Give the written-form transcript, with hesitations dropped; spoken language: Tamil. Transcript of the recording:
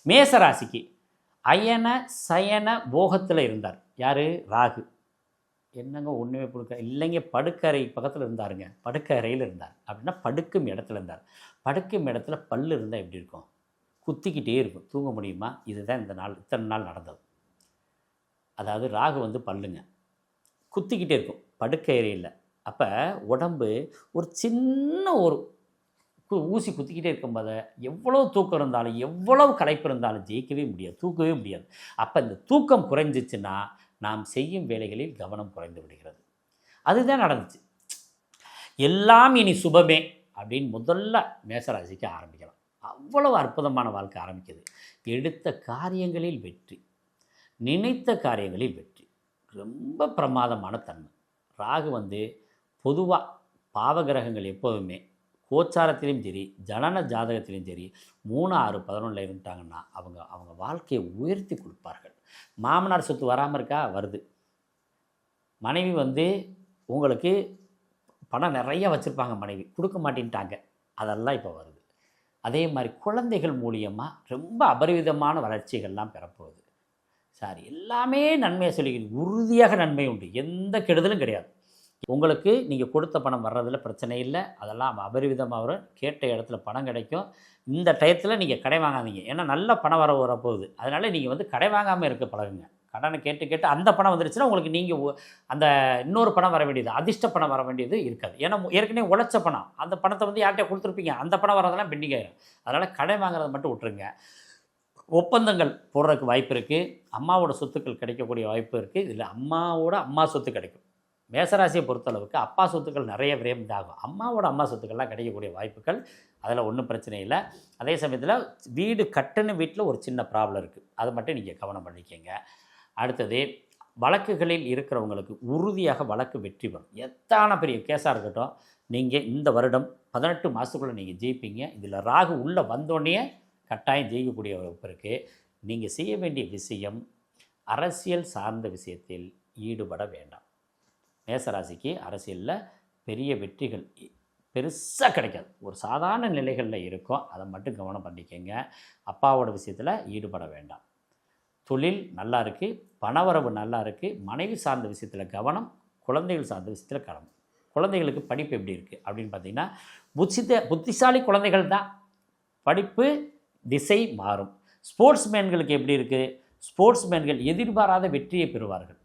மேச ராசிக்கு அயன சயன போகத்தில் இருந்தார். யார்? ராகு. என்னங்க ஒன்றுமே கொடுக்க இல்லைங்க, படுக்கறை பக்கத்தில் இருந்தாருங்க. படுக்கறையில் இருந்தார் அப்படின்னா படுக்கும் இடத்துல இருந்தார். படுக்கும் இடத்துல பல் இருந்தால் எப்படி இருக்கும்? குத்திக்கிட்டே இருக்கும். தூங்க முடியுமா? இதுதான் இந்த நாள் இத்தனை நாள் நடந்தது. அதாவது ராகு வந்து பல்லுங்க குத்திக்கிட்டே இருக்கும் படுக்கை அறையில். அப்போ உடம்பு ஒரு சின்ன ஒரு ஊசி குத்திக்கிட்டே இருக்கும்போது எவ்வளோ தூக்கம் இருந்தாலும் எவ்வளவு களைப்பு இருந்தாலும் ஜெயிக்கவே முடியாது, தூக்கவே முடியாது. அப்போ இந்த தூக்கம் குறைஞ்சிச்சுன்னா நாம் செய்யும் வேலைகளில் கவனம் குறைந்து விடுகிறது. அதுதான் நடந்துச்சு. எல்லாம் இனி சுபமே அப்படின்னு முதல்ல மேசராசிக்கு ஆரம்பிக்கலாம். அவ்வளவு அற்புதமான வாழ்க்கை ஆரம்பிக்குது. எடுத்த காரியங்களில் வெற்றி, நினைத்த காரியங்களில் வெற்றி, ரொம்ப பிரமாதமான தன்மை. ராகு வந்து பொதுவாக பாவகிரகங்கள் எப்போதுமே கோச்சாரத்திலையும் சரி ஜனன ஜாதகத்திலையும் சரி 3, 6, 11 இருந்துட்டாங்கன்னா அவங்க வாழ்க்கையை உயர்த்தி கொடுப்பார்கள். மாமனார் சொத்து வராமல் இருக்கா? வருது. மனைவி வந்து உங்களுக்கு பணம் நிறைய வச்சுருப்பாங்க, மனைவி கொடுக்க மாட்டேன்ட்டாங்க, அதெல்லாம் இப்போ வருது. அதே மாதிரி குழந்தைகள் மூலியமாக ரொம்ப அபரிவிதமான வளர்ச்சிகள்லாம் பெறப்போகுது. சார் எல்லாமே நன்மையை சொல்லிக்கிது. உறுதியாக நன்மை உண்டு, எந்த கெடுதலும் கிடையாது. உங்களுக்கு நீங்கள் கொடுத்த பணம் வர்றதில் பிரச்சனை இல்லை, அதெல்லாம் அபரிவிதமாக வரும். கேட்ட இடத்துல பணம் கிடைக்கும். இந்த டயத்தில் நீங்கள் கடை வாங்காதீங்க, ஏன்னா நல்ல பணம் வரப்போகுது. அதனால் நீங்கள் வந்து கடை வாங்காமல் இருக்க பழகுங்க. கடனை கேட்டு கேட்டு அந்த பணம் வந்துருச்சுன்னா உங்களுக்கு நீங்கள் அந்த இன்னொரு பணம் வர வேண்டியது, அதிர்ஷ்ட பணம் வர வேண்டியது இருக்காது. ஏன்னா ஏற்கனவே உழைச்ச பணம், அந்த பணத்தை வந்து யார்கிட்ட கொடுத்துருப்பீங்க, அந்த பணம் வரதெல்லாம் பெண்டிங் ஆகிடும். அதனால் கடை வாங்குறதை மட்டும் விட்டுருங்க. ஒப்பந்தங்கள் போடுறதுக்கு வாய்ப்பு இருக்குது. அம்மாவோட சொத்துக்கள் கிடைக்கக்கூடிய வாய்ப்பு இருக்குது. இதில் அம்மாவோட அம்மா சொத்து கிடைக்கும். மேசராசியை பொறுத்தளவுக்கு அப்பா சொத்துக்கள் நிறைய விரயம் ஆகும். அம்மாவோட அம்மா சொத்துக்கள்லாம் கிடைக்கக்கூடிய வாய்ப்புகள், அதில் ஒன்றும் பிரச்சனை இல்லை. அதே சமயத்தில் வீடு கட்டின வீட்டில் ஒரு சின்ன ப்ராப்ளம் இருக்குது, அதை மட்டும் நீங்கள் கவனம் பண்ணிக்கங்க. அடுத்தது வழக்குகளில் இருக்கிறவங்களுக்கு உறுதியாக வழக்கு வெற்றி பெறும். எத்தனை பெரிய கேஸாக இருக்கட்டும், நீங்கள் இந்த வருடம் 18 மாதத்துக்குள்ளே நீங்கள் ஜெயிப்பீங்க. இதில் ராகு உள்ளே வந்தோடனே கட்டாயம் ஜெயிக்கக்கூடிய வாய்ப்பு இருக்குது. நீங்கள் செய்ய வேண்டிய விஷயம், அரசியல் சார்ந்த விஷயத்தில் ஈடுபட வேண்டாம். மேசராசிக்கு அரசியலில் பெரிய வெற்றிகள் பெருசாக கிடைக்காது, ஒரு சாதாரண நிலைகளில் இருக்கும். அதை மட்டும் கவனம் பண்ணிக்கங்க. அப்பாவோட விஷயத்தில் ஈடுபட வேண்டாம். தொழில் நல்லா இருக்குது, பணவரவு நல்லா இருக்குது. மனைவி சார்ந்த விஷயத்தில் கவனம், குழந்தைகள் சார்ந்த விஷயத்தில் கவனம். குழந்தைகளுக்கு படிப்பு எப்படி இருக்குது அப்படின்னு பார்த்தீங்கன்னா, புத்திசாலி குழந்தைகள் தான், படிப்பு திசை மாறும். ஸ்போர்ட்ஸ் மேன்களுக்கு எப்படி இருக்குது? ஸ்போர்ட்ஸ் மேன்கள் எதிர்பாராத வெற்றியை பெறுவார்கள்.